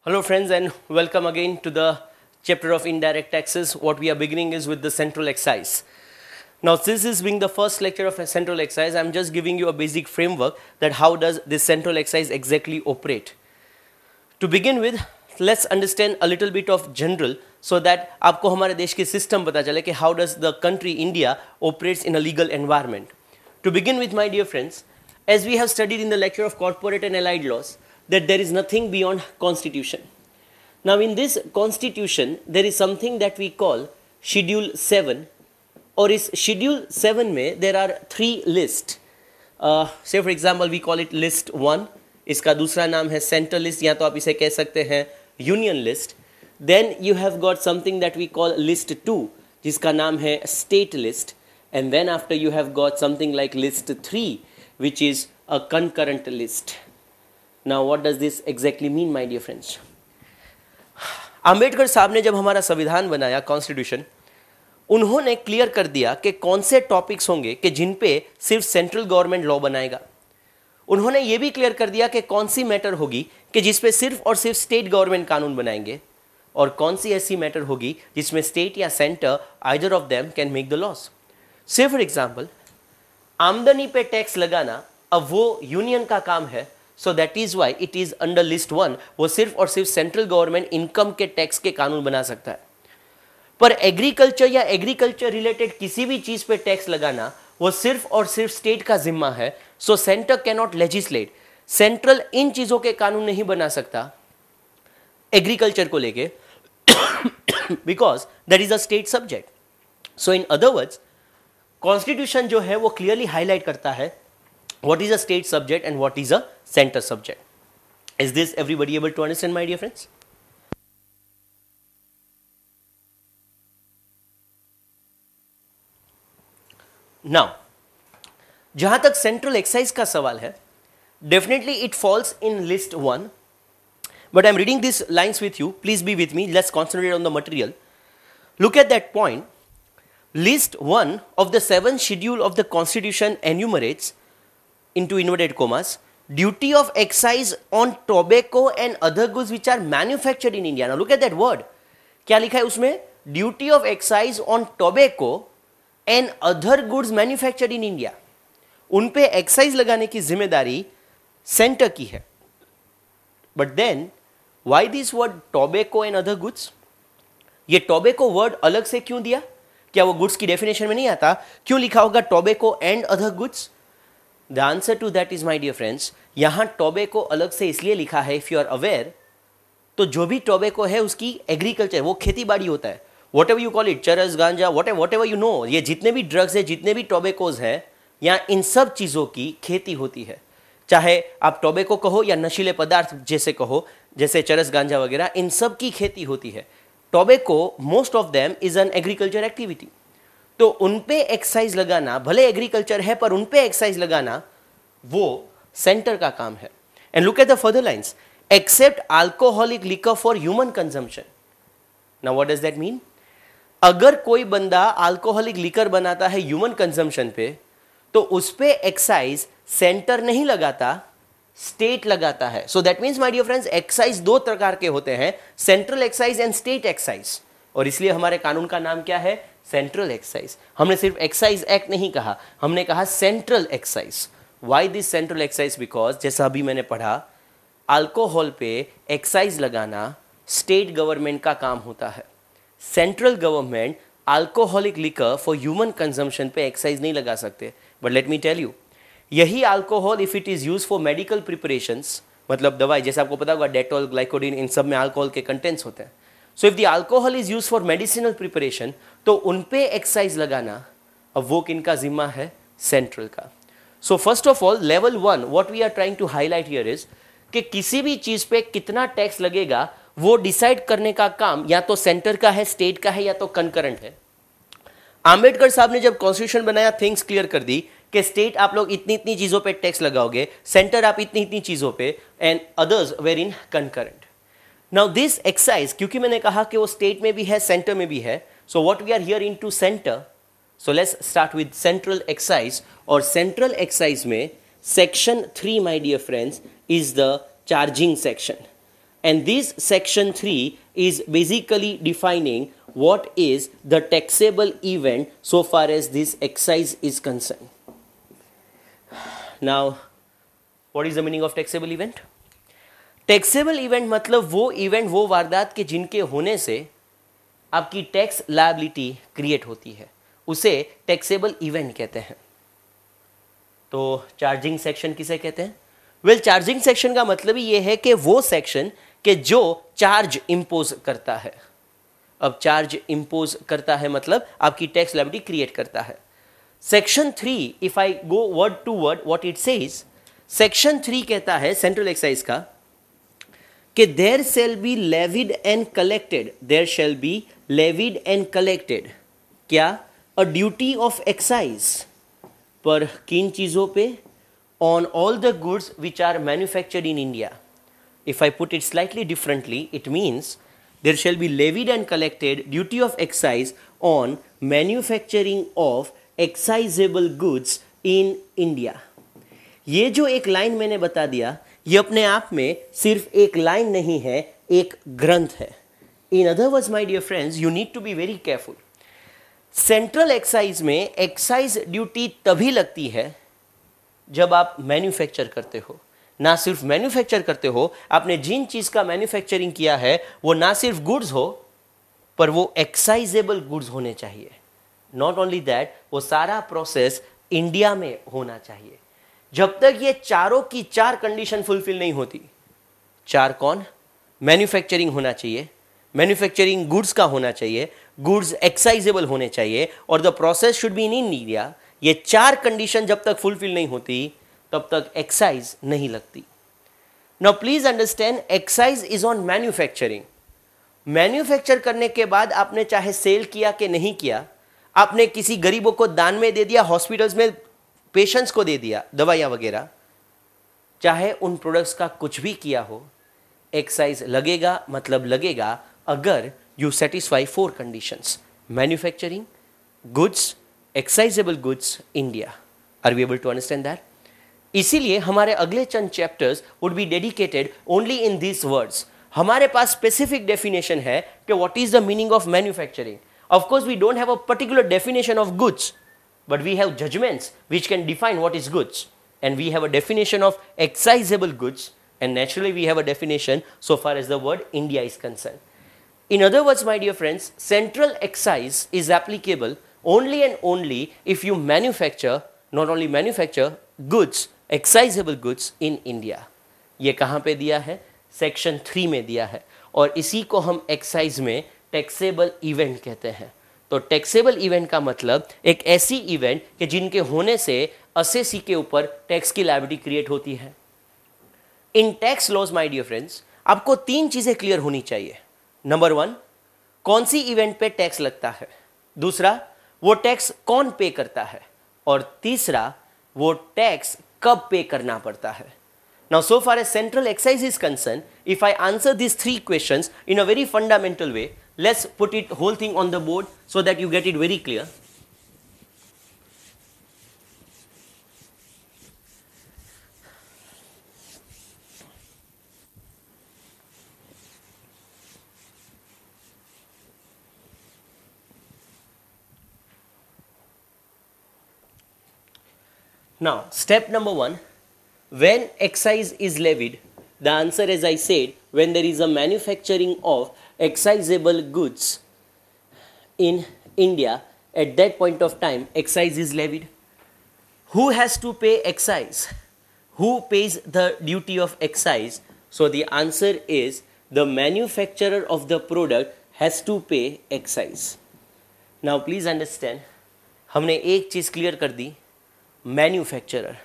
Hello friends and welcome again to the chapter of indirect taxes. What we are beginning is with the central excise. Now this is being the first lecture of a central excise. I am just giving you a basic framework that how does this central excise exactly operate. To begin with, let's understand a little bit of general so that आपको हमारे देश के system पता चले कि how does the country India operates in a legal environment. To begin with, my dear friends, as we have studied in the lecture of corporate and allied laws, that there is nothing beyond constitution. Now in this constitution there is something that we call schedule 7 और इस schedule 7 में there are 3 lists. Say for example we call it list 1, इसका दूसरा नाम है central list या तो आप इसे कह सकते हैं union list. Then you have got something that we call list 2 जिसका नाम है state list, and then after you have got something like list 3 which is a concurrent list. Now what does this exactly mean, my dear friends? Ambedkar साहब ने जब हमारा संविधान बनाया constitution, उन्होंने क्लियर कर दिया कि कौन से टॉपिक्स होंगे कि जिन पे सिर्फ सेंट्रल गवर्नमेंट लॉ बनाएगा. उन्होंने ये भी क्लियर कर दिया कि कौन सी मैटर होगी कि जिस पे सिर्फ और सिर्फ स्टेट गवर्नमेंट कानून बनाएंगे और कौन सी ऐसी मैटर होगी जिसमें स्टेट या centre either of them can make the loss. से फॉर एग्जाम्पल आमदनी पे टैक्स लगाना अब वो यूनियन का काम है. So that is why it is under list 1. वो सिर्फ और सिर्फ सेंट्रल गवर्नमेंट इनकम के टैक्स के कानून बना सकता है. पर एग्रीकल्चर या एग्रीकल्चर रिलेटेड किसी भी चीज पे टैक्स लगाना वो सिर्फ और सिर्फ स्टेट का जिम्मा है. So centre can not legislate. Central इन चीजों के कानून नहीं बना सकता एग्रीकल्चर को लेके because that is a state subject. So in other words constitution जो है वो क्लियरली हाईलाइट करता है what is a state subject and what is a center subject. Is this everybody able to understand, my dear friends? Now जहां तक central excise का सवाल है, definitely it falls in list 1, but I'm reading these lines with you. Please be with me. Let's concentrate on the material. Look at that point. List 1 of the 7th schedule of the constitution enumerates into inverted commas duty of excise on tobacco and other goods which are manufactured in India. Now look at that word. क्या लिखा है उसमें? Duty of excise on tobacco and other goods manufactured in India. उन पे excise लगाने की जिम्मेदारी centre की है. But then why this word tobacco and other goods? ये tobacco वर्ड अलग से क्यों दिया? क्या वो गुड्स की डेफिनेशन में नहीं आता? क्यों लिखा होगा tobacco and other goods? The answer to that is, my dear friends, यहाँ टोबैको अलग से इसलिए लिखा है, if you are aware, तो जो भी टोबैको है उसकी एग्रीकल्चर वो खेती बाड़ी होता है. What ever you call it, चरस, गांजा, वॉट एवर यू नो, ये जितने भी ड्रग्स है, जितने भी टोबैकोज हैं, यहाँ इन सब चीज़ों की खेती होती है. चाहे आप टोबैको कहो या नशीले पदार्थ जैसे कहो, जैसे चरस, गांजा वगैरह, इन सब की खेती होती है. Tobacco most of them is an agriculture activity. तो उन पे एक्साइज लगाना, भले एग्रीकल्चर है पर उन पे एक्साइज लगाना वो सेंटर का काम है. And look at the further lines, except alcoholic liquor for human consumption. Now what does that mean? अगर कोई बंदा अल्कोहलिक लिकर बनाता है ह्यूमन कंजम्पशन पे, तो उस पे एक्साइज सेंटर नहीं लगाता, स्टेट लगाता है. So that means, my dear friends, excise दो प्रकार के होते हैं, central excise and state excise. और इसलिए हमारे कानून का नाम क्या है? Central excise. हमने सिर्फ एक्साइज एक्ट नहीं कहा, हमने कहा central excise. Why this central excise? Because जैसा अभी मैंने पढ़ा, अल्कोहल पे एक्साइज लगाना स्टेट गवर्नमेंट का काम होता है. Central government alcoholic liquor for human consumption पे एक्साइज नहीं लगा सकते. But let me tell you, यही alcohol if it is use for medical preparations, मतलब दवाई, जैसे आपको पता होगा डेटॉल, ग्लाइकोडिन, इन सब में अल्कोहल के कंटेंट्स होते हैं. So if the alcohol is use for medicinal preparation, तो उन पे एक्साइज लगाना अब वो किनका जिम्मा है? सेंट्रल का. So first of all, level 1 what we are trying to highlight here is कि किसी भी चीज पे कितना टैक्स लगेगा वो डिसाइड करने का काम या तो सेंटर का है, स्टेट का है, या तो कंकरेंट है. आम्बेडकर साहब ने जब कॉन्स्टिट्यूशन बनाया, थिंग्स क्लियर कर दी कि स्टेट आप लोग इतनी इतनी चीजों पे टैक्स लगाओगे, सेंटर आप इतनी इतनी चीजों पे, and others were in concurrent. Now this excise, क्योंकि मैंने कहा कि वो स्टेट में भी है, सेंटर में भी है, so what we are here into centre. So let's start with central excise. और सेंट्रल एक्साइज में section 3, my dear friends, is the charging section. and this section 3 is basically defining what is the taxable event so far as this excise is concerned. Now, what is the meaning of taxable event? Taxable event मतलब वो event, वो वारदात के जिनके होने से आपकी tax liability create होती है, उसे टैक्सेबल इवेंट कहते हैं. तो चार्जिंग सेक्शन किसे कहते हैं? वेल, चार्जिंग सेक्शन का मतलब ही ये है कि वो सेक्शन के जो चार्ज इंपोज करता है. अब चार्ज इंपोज करता है मतलब आपकी टैक्स लायबिलिटी क्रिएट करता है. Section 3, if I go word to word what it says, section 3 कहता है सेंट्रल एक्साइज का कि there shall be levied and collected, there shall be levied and collected क्या? अ ड्यूटी ऑफ एक्साइज पर किन चीजों पे? On all the goods which are manufactured in India. If I put it slightly differently, it means there shall be levied and collected duty of excise on manufacturing of excisable goods in India. ये जो एक line मैंने बता दिया, ये अपने आप में सिर्फ एक लाइन नहीं है, एक ग्रंथ है. In other words, my dear friends, you need to be very careful. Central excise में एक्साइज ड्यूटी तभी लगती है जब आप मैन्युफैक्चर करते हो. ना सिर्फ मैन्युफैक्चर करते हो, आपने जिन चीज का मैन्युफैक्चरिंग किया है वो ना सिर्फ गुड्स हो पर वो एक्साइजेबल गुड्स होने चाहिए. नॉट ओनली दैट, वो सारा प्रोसेस इंडिया में होना चाहिए. जब तक ये चारों की चार कंडीशन फुलफिल नहीं होती, चार कौन? मैन्युफैक्चरिंग होना चाहिए, मैन्युफैक्चरिंग गुड्स का होना चाहिए, गुड्स एक्साइजेबल होने चाहिए और the process should be in India. ये चार कंडीशन जब तक फुलफिल नहीं होती तब तक एक्साइज नहीं लगती. Now please understand, excise is on manufacturing. Manufacture करने के बाद आपने चाहे सेल किया कि नहीं किया, आपने किसी गरीबों को दान में दे दिया, हॉस्पिटल्स में पेशेंट्स को दे दिया दवाइयां वगैरह, चाहे उन प्रोडक्ट्स का कुछ भी किया हो, एक्साइज लगेगा. मतलब लगेगा अगर you satisfy 4 conditions: manufacturing, goods, excisable goods, India. Are we able to understand that? इसीलिए हमारे अगले चंद chapters would be dedicated only in this words. हमारे पास स्पेसिफिक डेफिनेशन है कि what is the meaning of manufacturing. Of course we don't have a particular definition of goods, but we have judgments which can define what is goods, and we have a definition of excisable goods, and naturally we have a definition so far as the word India is concerned. In other words, my dear friends, central excise is applicable only and only if you manufacture, not only manufacture goods, excisable goods in India. ये कहाँ पे दिया है? Section 3 में दिया है और इसी को हम एक्साइज में टैक्सेबल इवेंट कहते हैं. तो टैक्सेबल इवेंट का मतलब एक ऐसी इवेंट कि जिनके होने से असेसी के ऊपर टैक्स की लायबिलिटी क्रिएट होती है. In tax laws my dear friends, आपको 3 चीजें क्लियर होनी चाहिए. नंबर 1, कौन सी इवेंट पे टैक्स लगता है. दूसरा, वो टैक्स कौन पे करता है. और तीसरा, वो टैक्स कब पे करना पड़ता है. Now, so far as central excise is concerned, if I answer these 3 questions in a very fundamental way, let's put it whole thing on the board so that you get it very clear. Now, step number 1. When excise is levied, the answer, as I said, when there is a manufacturing of excisable goods in India, at that point of time, excise is levied. Who has to pay excise? Who pays the duty of excise? So the answer is the manufacturer of the product has to pay excise. Now please understand, हमने एक चीज clear कर दी, manufacturer.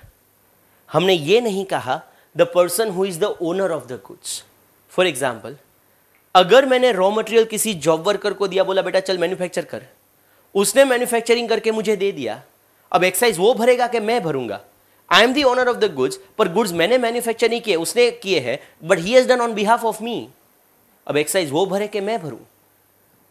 हमने ये नहीं कहा the person who is the owner of the goods. For example, अगर मैंने रॉ मटेरियल किसी जॉब वर्कर को दिया, बोला बेटा चल मैन्युफैक्चर कर, उसने मैन्युफैक्चरिंग करके मुझे दे दिया, अब एक्साइज वो भरेगा कि मैं भरूंगा. I am the owner of the goods, पर गुड्स मैंने मैन्युफैक्चर नहीं किए, उसने किए हैं, but he has done on behalf of me. अब एक्साइज वो भरे कि मैं भरूं.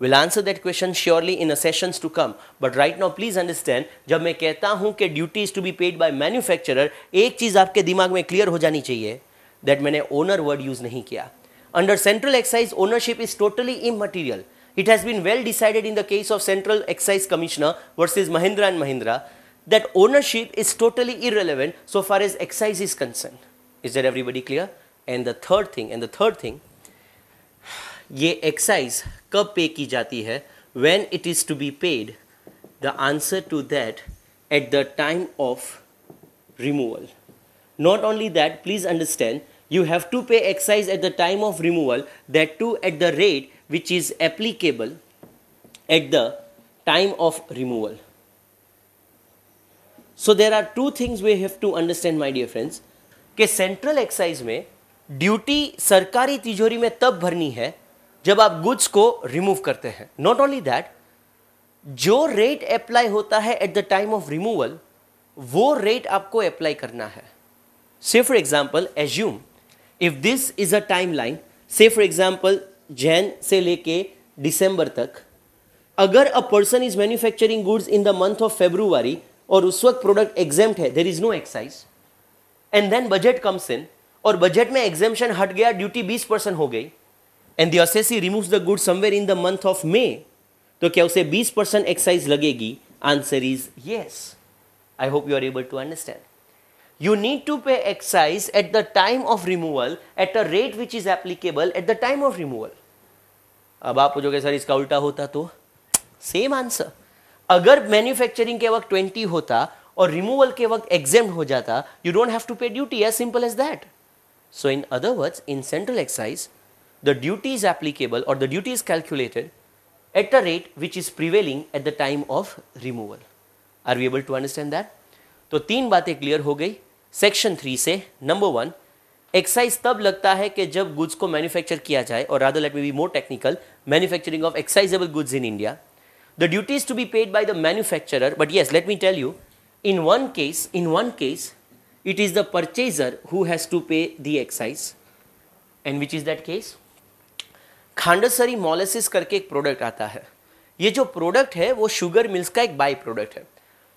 We'll answer that question surely in the sessions to come. But right now, please understand, जब मैं कहता हूं कि duty is to be paid by manufacturer, एक चीज आपके दिमाग में क्लियर हो जानी चाहिए, that मैंने owner word यूज नहीं किया. Under central excise, ownership is totally immaterial. It has been well decided in the case of Central Excise Commissioner versus Mahindra and Mahindra that ownership is totally irrelevant so far as excise is concerned. Is that everybody clear? And the third thing, ये excise कब pay की जाती है? When it is to be paid, the answer to that at the time of removal. Not only that, please understand, you have to pay excise at the time of removal, that too at the rate which is applicable at the time of removal. So there are two things we have to understand, my dear friends, कि central excise में duty सरकारी तिजोरी में तब भरनी है जब आप गुड्स को रिमूव करते हैं. नॉट ओनली दैट, जो रेट अप्लाई होता है at the time of removal वो रेट आपको अप्लाई करना है. Say for example assume if this is a time line, say for example Jan से लेके दिसंबर तक, अगर a person is manufacturing goods in the month of February और उस वक्त प्रोडक्ट एग्जेम्प्ट है, there is no excise, and then budget comes in और बजट में एग्जेम्पशन हट गया, ड्यूटी 20% हो गई, and the assessee removes the goods somewhere in the month of May, तो क्या उसे 20% एक्साइज लगेगी? Answer is yes. I hope you are able to understand. You need to pay excise at the time of removal at a rate which is applicable at the time of removal. अब आप पूछोगे sir इसका उल्टा होता तो? Same answer. अगर manufacturing के वक्त 20 होता और रिमूवल के वक्त एग्जेम्प्ट हो जाता, you don't have to pay duty, as simple as that. So in other words, in central excise, the duty is applicable or the duty is calculated at a rate which is prevailing at the time of removal. Are we able to understand that? तो तीन बातें clear हो गई section 3 से. Number 1, excise तब लगता है कि जब गुड्स को मैन्युफैक्चर किया जाए, और rather let me be more technical, manufacturing of excisable goods in India. The duty is to be paid by the manufacturer, but yes let me tell you, in one case it is the purchaser who has to pay the excise. And which is that case? Khandsari molasses करके एक product आता है. ये जो product है वो sugar mills का एक बाई प्रोडक्ट है.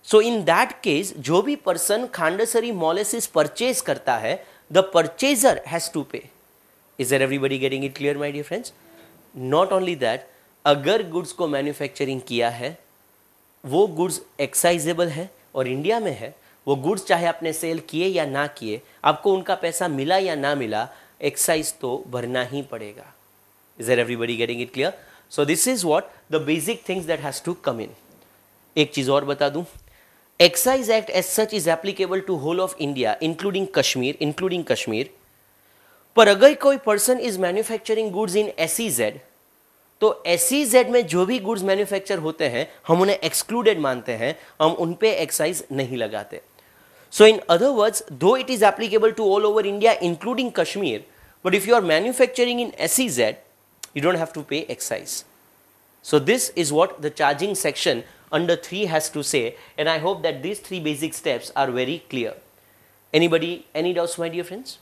सो इन दैट केस जो भी पर्सन खांडसरी मोलेसिस परचेज करता है, the purchaser has to pay. Is there everybody getting it clear my dear friends? Not only that, अगर गुड्स को मैन्युफैक्चरिंग किया है, वो गुड्स एक्साइजेबल है और इंडिया में है, वो गुड्स चाहे आपने सेल किए या ना किए, आपको उनका पैसा मिला या ना मिला, एक्साइज तो भरना ही पड़ेगा. Is there everybody getting it clear? So this is what the basic things that has to come in. एक चीज और बता दूं, excise act as such is applicable to whole of India including Kashmir. पर अगर कोई person is manufacturing goods in SEZ, तो SEZ में जो भी गुड्स मैन्युफैक्चर होते हैं हम उन्हें एक्सक्लूडेड मानते हैं, हम उन पे एक्साइज नहीं लगाते. So in other words, though it is applicable to all over India including Kashmir, but if you are manufacturing in SEZ, you don't have to pay excise. So this is what the charging section under 3 has to say, and I hope that these 3 basic steps are very clear. Anybody, any doubts, my dear friends?